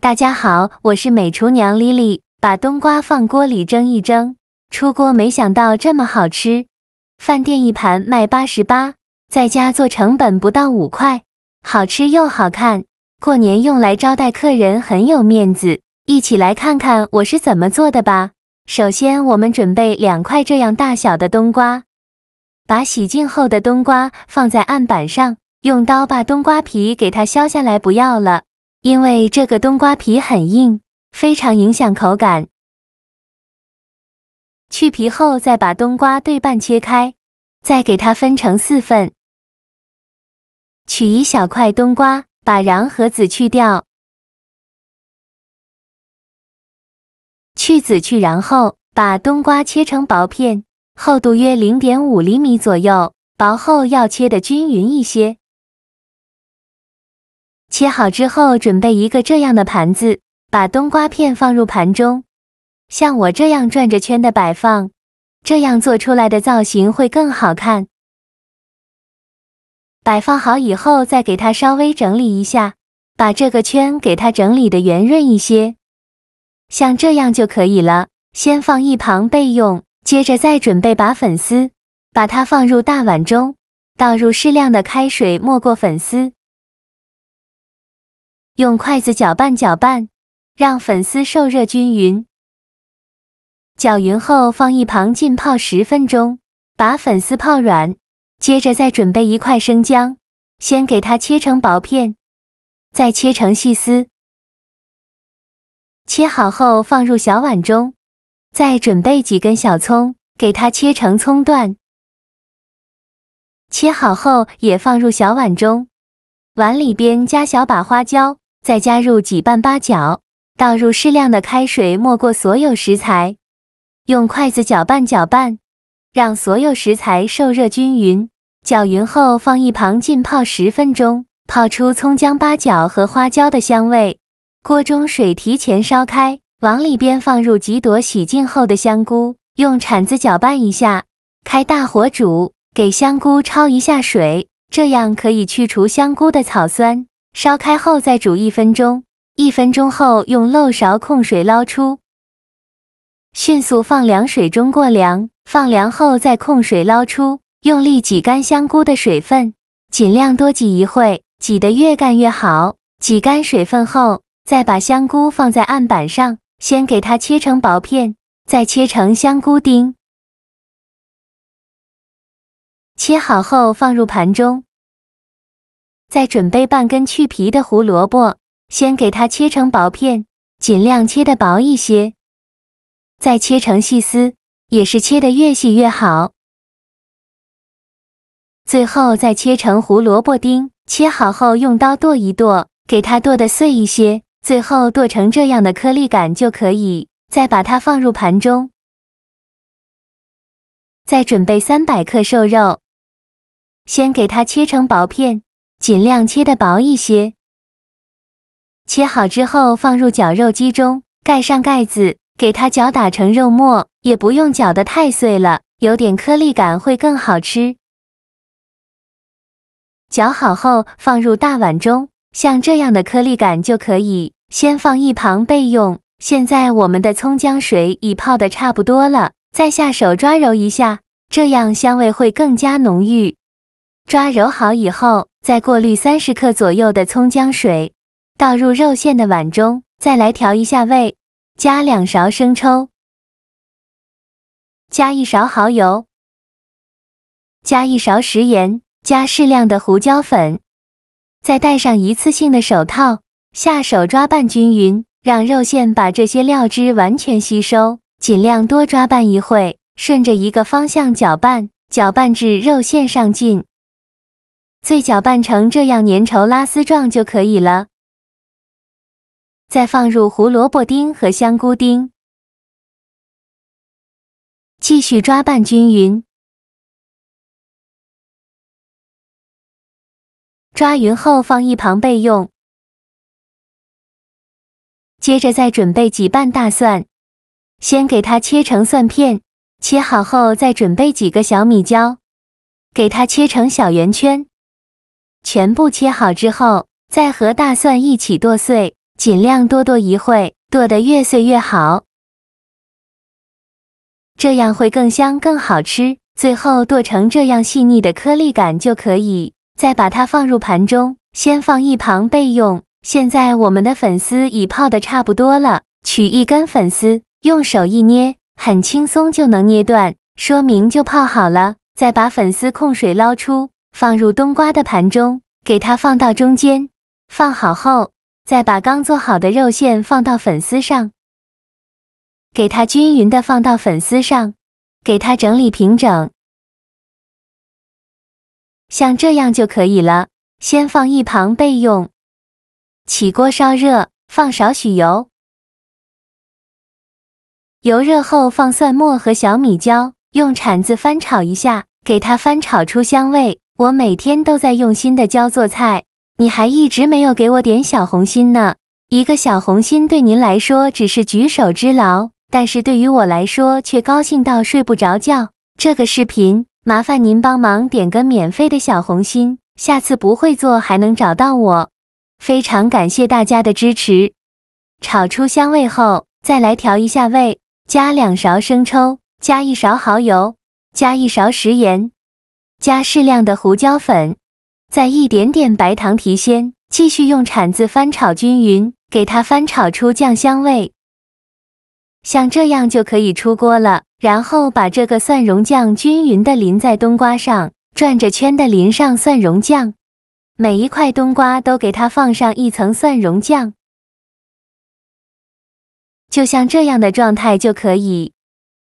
大家好，我是美厨娘莉莉。把冬瓜放锅里蒸一蒸，出锅没想到这么好吃。饭店一盘卖88，在家做成本不到5块，好吃又好看。过年用来招待客人很有面子。一起来看看我是怎么做的吧。首先我们准备2块这样大小的冬瓜，把洗净后的冬瓜放在案板上，用刀把冬瓜皮给它削下来，不要了。因为这个冬瓜皮很硬，非常影响口感。去皮后再把冬瓜对半切开，再给它分成4份。取一小块冬瓜，把瓤和籽去掉。去籽去瓤后，把冬瓜切成薄片，厚度约0.5厘米左右，薄厚要切得均匀一些。切好之后，准备一个这样的盘子，把冬瓜片放入盘中，像我这样转着圈的摆放，这样做出来的造型会更好看。摆放好以后，再给它稍微整理一下，把这个圈给它整理的圆润一些，像这样就可以了。先放一旁备用，接着再准备把粉丝，把它放入大碗中，倒入适量的开水没过粉丝。用筷子搅拌搅拌，让粉丝受热均匀。搅匀后放一旁浸泡10分钟，把粉丝泡软。接着再准备1块生姜，先给它切成薄片，再切成细丝。切好后放入小碗中，再准备几根小葱，给它切成葱段。切好后也放入小碗中，碗里边加小把花椒。再加入几瓣八角，倒入适量的开水没过所有食材，用筷子搅拌搅拌，让所有食材受热均匀。搅匀后放一旁浸泡10分钟，泡出葱姜八角和花椒的香味。锅中水提前烧开，往里边放入几朵洗净后的香菇，用铲子搅拌一下，开大火煮，给香菇焯一下水，这样可以去除香菇的草酸。烧开后再煮1分钟，1分钟后用漏勺控水捞出，迅速放凉水中过凉，放凉后再控水捞出，用力挤干香菇的水分，尽量多挤一会，挤得越干越好。挤干水分后，再把香菇放在案板上，先给它切成薄片，再切成香菇丁。切好后放入盘中。再准备半根去皮的胡萝卜，先给它切成薄片，尽量切得薄一些，再切成细丝，也是切得越细越好。最后再切成胡萝卜丁，切好后用刀剁一剁，给它剁得碎一些，最后剁成这样的颗粒感就可以。再把它放入盘中。再准备300克瘦肉，先给它切成薄片，尽量切得薄一些。切好之后放入绞肉机中，盖上盖子，给它搅打成肉末，也不用搅得太碎了，有点颗粒感会更好吃。搅好后放入大碗中，像这样的颗粒感就可以，先放一旁备用。现在我们的葱姜水已泡得差不多了，再下手抓揉一下，这样香味会更加浓郁。抓揉好以后，再过滤30克左右的葱姜水，倒入肉馅的碗中，再来调一下味，加2勺生抽，加1勺蚝油，加1勺食盐，加适量的胡椒粉，再戴上一次性的手套，下手抓拌均匀，让肉馅把这些料汁完全吸收，尽量多抓拌一会，顺着一个方向搅拌，搅拌至肉馅上劲。最搅拌成这样粘稠拉丝状就可以了。再放入胡萝卜丁和香菇丁，继续抓拌均匀。抓匀后放一旁备用。接着再准备几瓣大蒜，先给它切成蒜片，切好后再准备几个小米椒，给它切成小圆圈。全部切好之后，再和大蒜一起剁碎，尽量多剁一会，剁得越碎越好，这样会更香更好吃。最后剁成这样细腻的颗粒感就可以，再把它放入盘中，先放一旁备用。现在我们的粉丝已泡得差不多了，取一根粉丝，用手一捏，很轻松就能捏断，说明就泡好了。再把粉丝控水捞出，放入冬瓜的盘中，给它放到中间。放好后，再把刚做好的肉馅放到粉丝上，给它均匀的放到粉丝上，给它整理平整，像这样就可以了。先放一旁备用。起锅烧热，放少许油，油热后放蒜末和小米椒，用铲子翻炒一下，给它翻炒出香味。我每天都在用心的教做菜，你还一直没有给我点小红心呢。一个小红心对您来说只是举手之劳，但是对于我来说却高兴到睡不着觉。这个视频麻烦您帮忙点个免费的小红心，下次不会做还能找到我。非常感谢大家的支持。炒出香味后，再来调一下味，加2勺生抽，加1勺蚝油，加1勺食盐，加适量的胡椒粉，再一点点白糖提鲜，继续用铲子翻炒均匀，给它翻炒出酱香味。像这样就可以出锅了，然后把这个蒜蓉酱均匀的淋在冬瓜上，转着圈的淋上蒜蓉酱。每一块冬瓜都给它放上一层蒜蓉酱，就像这样的状态就可以。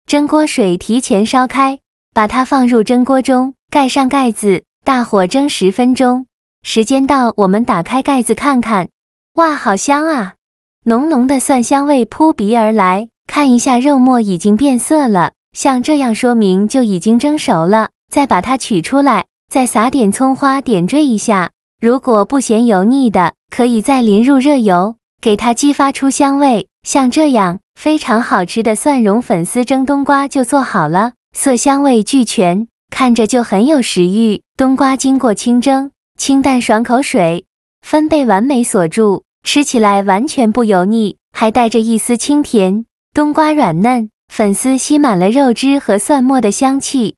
蒸锅水提前烧开，把它放入蒸锅中，盖上盖子，大火蒸10分钟。时间到，我们打开盖子看看，哇，好香啊！浓浓的蒜香味扑鼻而来。看一下肉末已经变色了，像这样说明就已经蒸熟了。再把它取出来，再撒点葱花点缀一下。如果不嫌油腻的，可以再淋入热油，给它激发出香味。像这样非常好吃的蒜蓉粉丝蒸冬瓜就做好了，色香味俱全，看着就很有食欲。冬瓜经过清蒸，清淡爽口水，分贝完美锁住，吃起来完全不油腻，还带着一丝清甜。冬瓜软嫩，粉丝吸满了肉汁和蒜末的香气，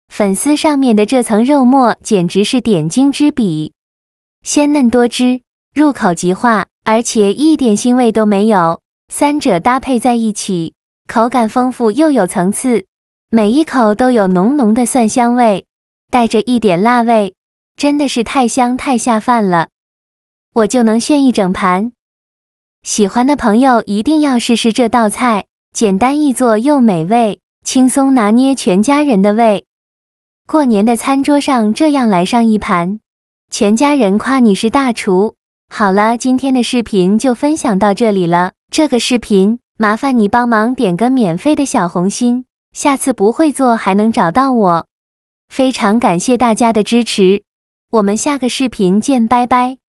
粉丝上面的这层肉末简直是点睛之笔，鲜嫩多汁，入口即化，而且一点腥味都没有。三者搭配在一起，口感丰富又有层次，每一口都有浓浓的蒜香味，带着一点辣味，真的是太香太下饭了，我就能炫一整盘。喜欢的朋友一定要试试这道菜，简单易做又美味，轻松拿捏全家人的胃。过年的餐桌上这样来上一盘，全家人夸你是大厨。好了，今天的视频就分享到这里了。这个视频麻烦你帮忙点个免费的小红心，下次不会做还能找到我。非常感谢大家的支持，我们下个视频见，拜拜。